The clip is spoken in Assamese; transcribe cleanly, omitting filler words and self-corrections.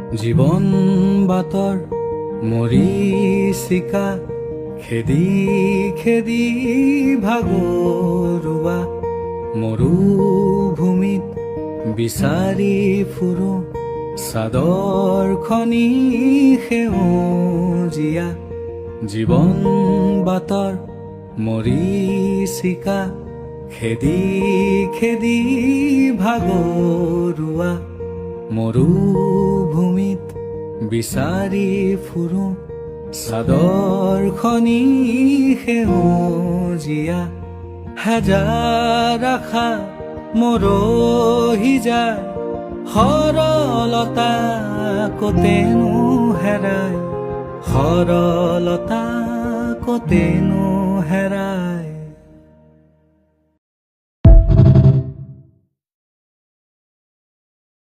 জীৱন বাটৰ মৰীচিকা খেদি খেদি ভাগৰুৱা মৰুভূমিত বিচাৰি ফুৰো চাদৰখনি সেউজীয়া জীৱন বাটৰ মৰীচিকা খেদি খেদি ভাগৰুৱা মৰুভূমিত বিচাৰি ফুৰো চাদৰখনি সেউজীয়া হাজাৰ আশা মৰহি যায় সৰলতা কতেনো হেৰায় সৰলতা কতেনো হেৰায়